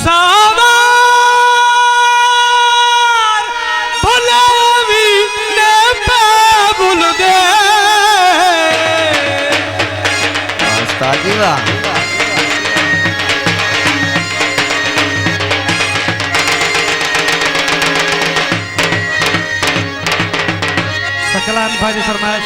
सावार भुलावी ने भूल दे सकलान भाजी फरमाइश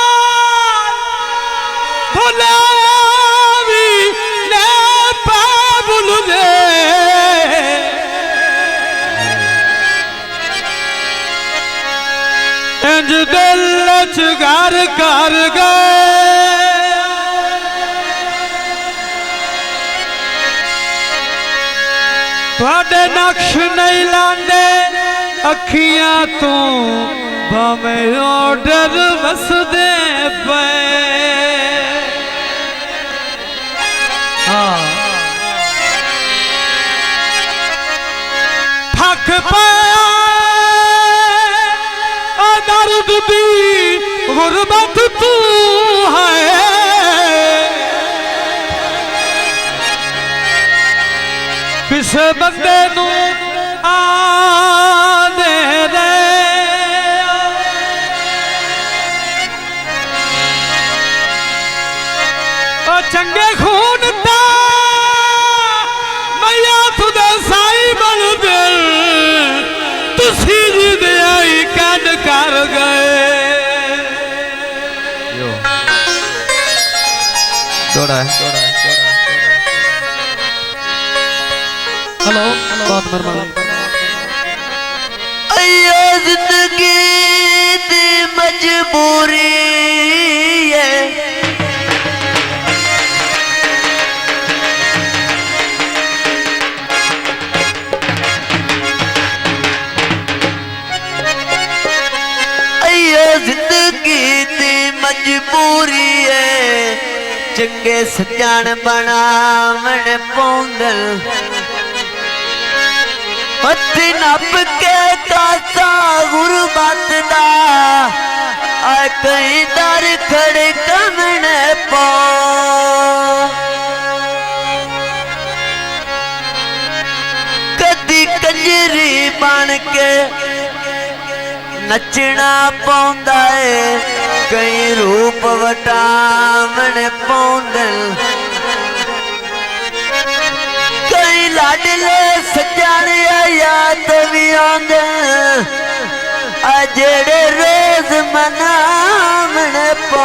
सावार भुलावी ने भूल दे इंज दिल च घर कर गए थोड़े नक्श नहीं लांदे अखियां तू भावें ऑर्डर वसदे पे थक पे दर्द दी गुरबत तू है किस बंदे नू आने रे ओ चंगे खून दा मैया खुदा साई बन दिल तुसी जिद आई कद कर गए थोड़ा है हेलो बहुत मेहरबानी अयो जिंदगी दी मजबूरी है अयो जिंदगी दी मजबूरी है चंगे सजान बनावन पौंदल हथी नप के कासा गुरबत दा कई दर खड़े कमने पो कदी कंजरी बन के नचना पौंदा है कई रूप वटावन पौंदल कई लाडले सजाने याद भी आंदे जेड़े रोज मनावने पो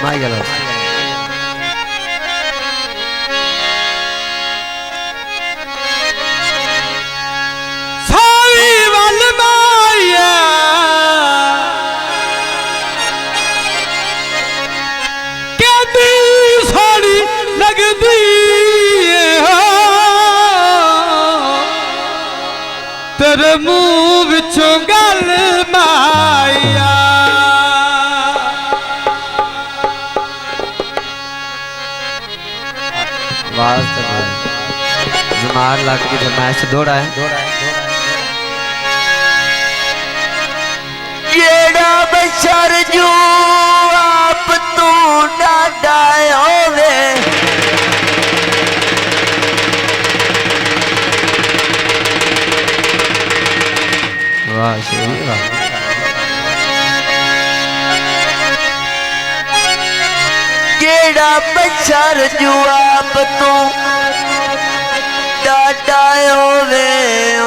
माई गलो सारी वल माया कहती साड़ी लगदी तेरे मुंह विचों गल माया जुमार लग की फरमाइश दौड़ा है जेड़ा बशर जो आप तू डाडा होवे वाह शेरी वाह जेड़ा बशर जो आप तू डाडा होवे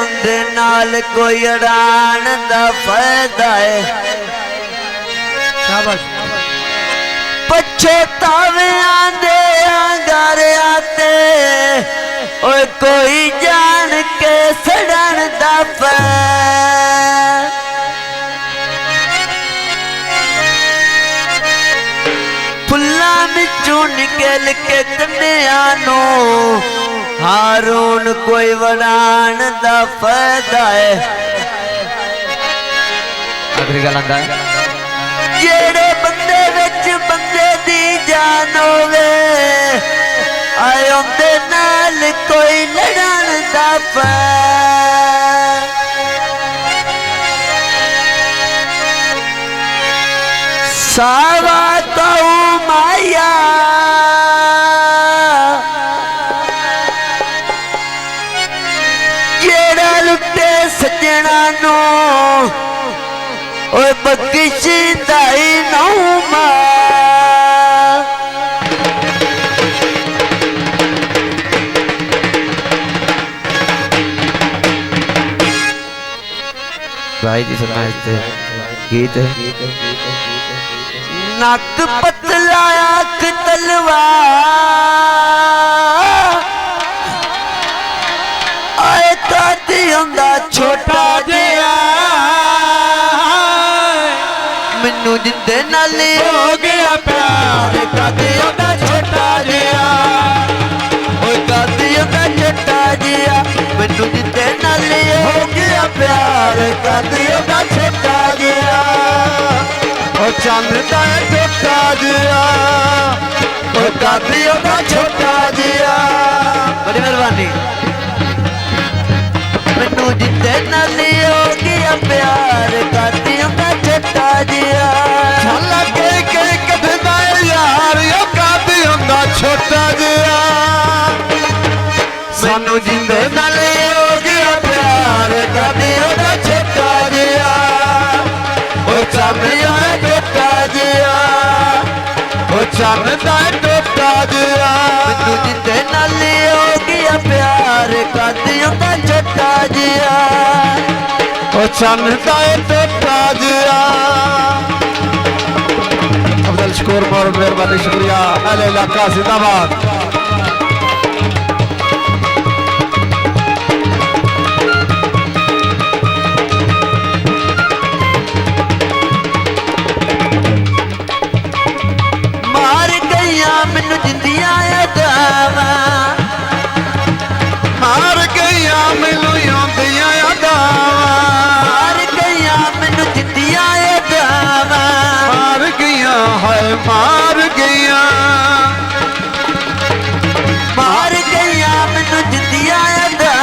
उनदे नाल कोई अड़ान दा फायदा है शाबाश पछतावे आंदे अंगार आते ओए कोई जान के सड़न दा फुल्ला मिचू निकल के कन्या नो हारून कोई वड़ान दा फायदा है आखिरी गल आंदा है जेड़े बंदे विच बंदे दी जान होवे आए उनदे नाल कोई लड़न दा सावा तो माया जेड़ा लुटे सजना नो ओए बख्शिश दाई नौ भाई जी सुनाते गीत है नक पतला आँख तलवार आए ताती हुंदा छोटा जिहा मैनू जिंदे नाल हो गया प्यार कदी हुंदा छोटा जिहा ओए कदी हुंदा छोटा जिहा मैनू जिंदे नाल हो गया प्यार कदी हुंदा छोटा जिहा ओ चंद दा छोटा जिहा ओ कदी हुंदा छोटा जिहा बड़ी मेहरबानी मैनू जिंदे नाल हो गया प्यार कदी हुंदा छोटा जिहा छला के कददा यार ओ कदी हुंदा छोटा जिहा सानू जिंदे नाल हो गया प्यार कदी हुंदा छोटा जिहा ओ चामिया छोटा जिहा ओ चंद दा छोटा जिहा मैनू जिंदे नाल हो गया प्यार कदी हुंदा छोटा जिहा ओ चंद दा छोटा जिहा अफजल शकूर बहुत मेहरबानी शुक्रिया अहले इलाका जिंदाबाद मार गईया मैनू जिंदियां यादां मार गईया मैनू आंदियां यादां मार गईया मैनू जिंदियां यादां मार गईया हाय मार गईया मार गईया मैनू जिंदियां यादां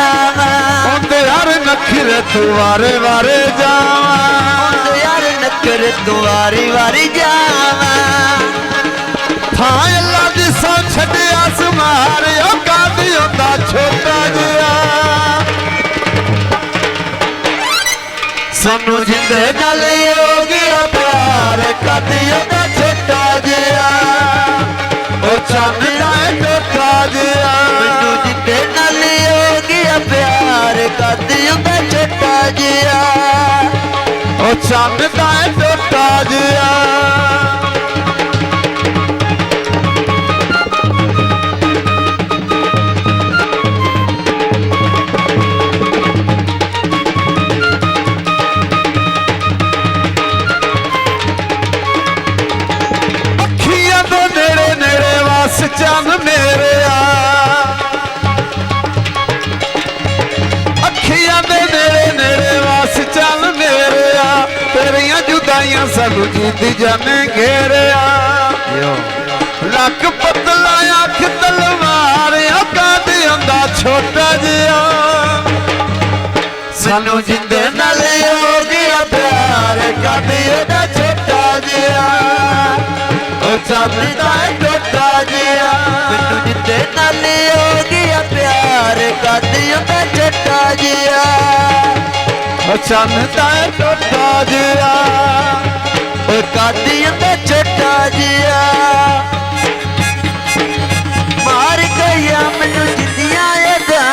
ओंदे यार नखरे तू वारे वारे जावां यार नकर तू वारी वारी जावां थां अल्लाह दी सौ छड्डिया समार ओ कादी हुंदा छोटा जिहा सानू जिंदे नाल हो गया प्यार कदी हुंदा छोटा जिहा ओ चंद दा छोटा जिहा मैनू जिंदे नाल हो गया प्यार कदी हुंदा छोटा जिहा ओ चंद दा छोटा जिहा अखियां दे नेड़े नेड़े वस चंद मेरे आ अखियां दे नेड़े नेड़े वस चंद मेरे आ तेरियां जुदाइयां सानू जींदी जाने घेरे आ लक पतला अख तलवार ओ कादी हुंदा छोटा जिहा सानू जिंदे नाल हो गया प्यार कदी हुंदा छोटा जिहा ओ चांदा छोटा जिहा मैनू जिंदे नाल हो गया प्यार कदी हुंदा छोटा जिहा ओ चंद दा छोटा जिहा ओ कदी हुंदा छोटा जिहा मार गईया मैनू जिंदियां यादां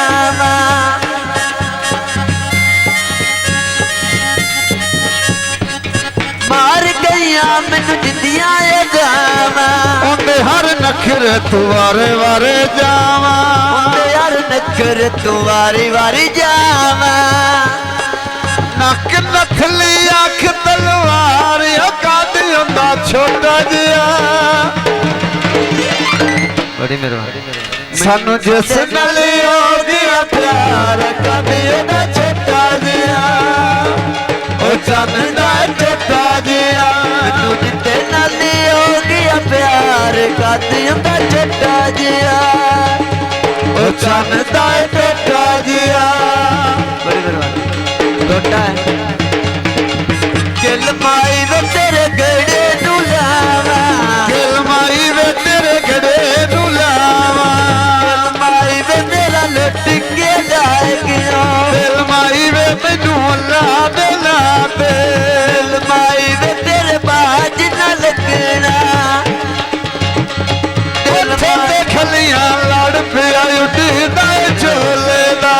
मार गईया मैनू जिंदियां यादां ओंदे हर नखरे तू वारे वारे जावां यार नकर तू वारी वारी जावां नक नथली अख तलवार ओ कादी हुंदा छोटा जिहा बड़ी मेहरबानी सानू जिस नाल हो गया प्यार कदी हुंदा छोटा जिहा ओ चंद दा छोटा जिहा मैनू जिंदे नाल हो गया प्यार कदी हुंदा छोटा जिहा ओ चंद दा छोटा जिहा बड़ी मेहरबानी छोटा है किल माई वे तेरे गड़े नू ला ਖਲੀਆਂ ਲੜ ਪਿਆ ਉੱਡਦਾ ਏ ਝੋਲੇ ਦਾ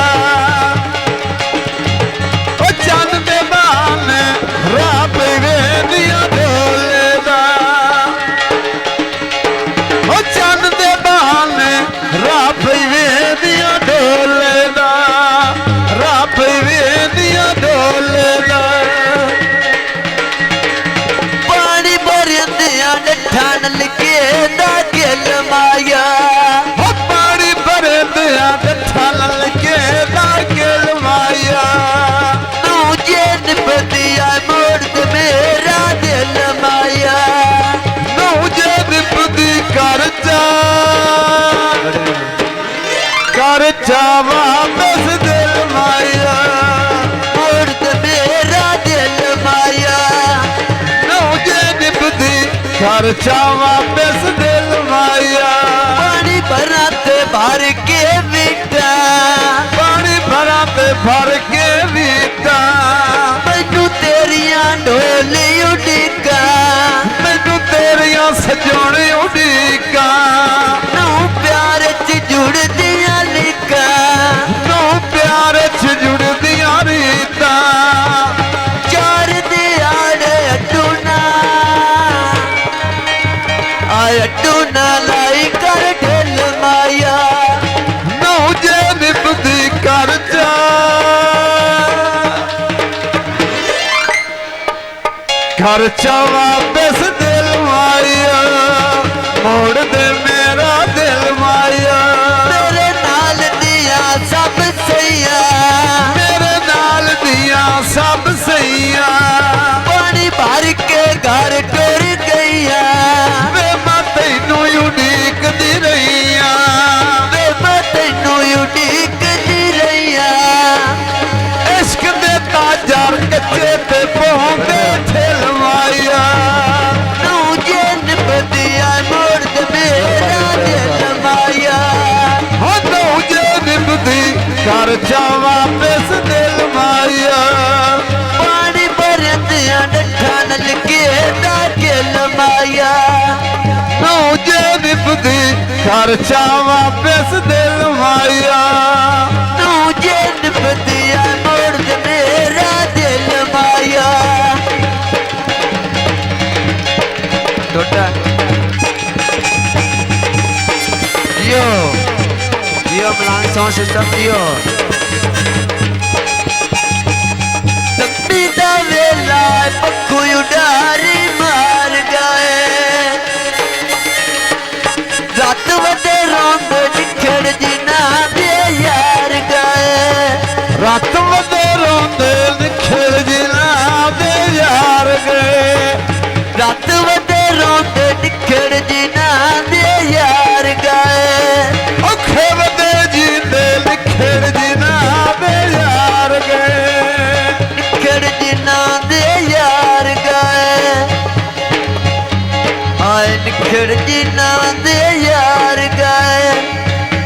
ਉਹ ਚੰਨ ਦੇ ਬਹਾਨੇ ਰਾਹ ਪਵੇ ਦੀਆਂ ਢੋਲੇ ਦਾ ਉਹ ਚੰਨ ਦੇ ਬਹਾਨੇ ਰਾਹ ਪਵੇ ਦੀਆਂ ਢੋਲੇ ਦਾ ਰਾਹ ਪਵੇ ਦੀਆਂ ਢੋਲੇ ਦਾ ਪਾਣੀ ਭਰਿੰਦਿਆਂ ਡੱਠਾਂ ਨਾਲ ਦਾ ਗਿਲ ਮਾਇਆ ਉਹ ਪਾਣੀ ਭਰਿੰਦਿਆਂ ਡੱਠਾਂ ਨਾਲ ਦਾ ਗਿਲ ਮਾਇਆ ਤੂੰ ਜੇ ਨਿਭਦੀਆਂ ਮੋੜ ਤੇ ਮੇਰਾ ਦਿਲ ਮਾਇਆ ਨੂੰ ਜੇ ਨਿਭਦੀ ਕਰ ਚਾਵਾ ਬਸ ਦਿਲ ਮਾਇਆ ਮੋੜ ਤੇ ਮੇਰਾ ਦਿਲ ਮਾਇਆ ਨੂੰ ਜੇ ਨਿਭਦੀ ਕਰ ਚਾਵਾ ਬਸ ਦਿਲ ਮਾਇਆ ਪਾਣੀ ਭਰਾਂ ਤੇ ਭਰ ਕੇ ਵਿਟਾ ਪਾਣੀ ਭਰਾਂ ਤੇ ਭਰ ਕੇ ਵੀਤਾ ਮੈਨੂੰ ਤੇਰੀਆਂ ਢੋਲੀ ਉਡੀਕਾ ਮੈਨੂੰ ਤੇਰੀਆਂ ਸਜਣ ਉਡੀਕਾਂ ਨੂੰ ਪਿਆਰ ਚ ਜੁੜਦੀਆਂ ਲਿਖਾਂ ਨੂੰ ਪਿਆਰ ਚ ਜੁੜਦੀਆਂ ਰੀਤਾਂ ਚਾਰ ਦੇ ਆੜੇ ਅਟੂਨਾ ਆਏ ਅਟੂਨਾ ਲਾਈ ਕਰ ਢਿਲ ਮਾਇਆ ਨੂੰ ਜੇ ਨਿਭਦੀ ਕਰ ਜਾ ਖਰਚਾ ਵਾਪਸ ਦਿਲ ਮਾਇਆ ਮੋੜ ਦੇ ਮੇਰਾ ਦਿਲ ਮਾਇਆ ਮੇਰੇ ਨਾਲ ਦੀਆਂ ਸਭ ਸਈਆਂ ਮੇਰੇ ਨਾਲ ਦੀਆਂ ਸਭ ਸਈਆਂ ਪਾਣੀ ਭਰ ਕੇ ਘਰ ਟੁਰ ਗਈਆਂ ਵੇ ਮੈਂ ਤੈਨੂੰ ਉਡੀਕਦੀ ਰਹੀਆਂ ਵੇ ਮੈਂ ਤੈਨੂੰ ਉਡੀਕਦੀ ਰਹੀਆਂ ਇਸ਼ਕ ਦੇ ਤਾਜਰ ਕੱਚੇ ਤੇ ਪਹੁੰਚੇ ਠੇਲ ਮਾਇਆ ਨੂੰ ਜੇ ਨਿਭਦੀਆਂ ਮੋੜ ਤੇ ਮੇਰਾ ਦਿਲ ਮਾਇਆ ਹੋ ਤੂੰ ਜੇ ਨਿਭਦੀ ਕਰ ਜਾ ਵਾਪਸ ਦਿਲ ਮਾਇਆ ਪਾਣੀ ਭਰਦਿਆਂ ਡੱਠਾਂ ਨਾਲ ਦਾ ਗਿਲ ਮਾਇਆ ਨੂੰ ਜੇ ਨਿਭਦੀ ਕਰ ਜਾ ਵਾਪਸ ਦਿਲ ਮਾਇਆ ਨੂੰ ਜੇ ਨਿਭਦੀਆਂ ਮੋੜ ਤੇ ਮੇਰਾ ਦਿਲ ਮਾਇਆ टोटा Jio Jio Malan sound system जियो ਤੰਬੀ ਦਾ ਵੇਲਾ ਪੱਖੂ ਉਡਾਰੀ ਮਾਰ ਗਏ ਰਾਤ ਵਦੇ ਰੋਂਦ ਨਿਖੜ ਜਿਨਾ ਦੇ ਯਾਰ ਗਏ ਰਾਤ ਵਦੇ ਰੋਂਦੇ ਨਿਖੜ ਜਿਨਾ ਦੇ ਯਾਰ ਗਏ ਰਾਤ ਵਦੇ ਰੋਂਦ ਨਿਖੜ ਜਿਨਾ ਦੇ ਯਾਰ ਗਏ ਔਖੇ ਵਦੇ ਜੀਂਦੇ ਨਿਖੜ ਜਿਨਾ ਦੇ ਯਾਰ ਗਏ ਨਿਖੜ ਜਿਨਾ ਦੇ ਯਾਰ ਗਏ ਆਏ ਨਿਖੜ ਜਿਨਾ ਦੇ ਯਾਰ ਗਏ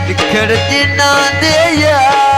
ਨਿਖੜ ਜਿਨਾ ਦੇ ਯਾਰ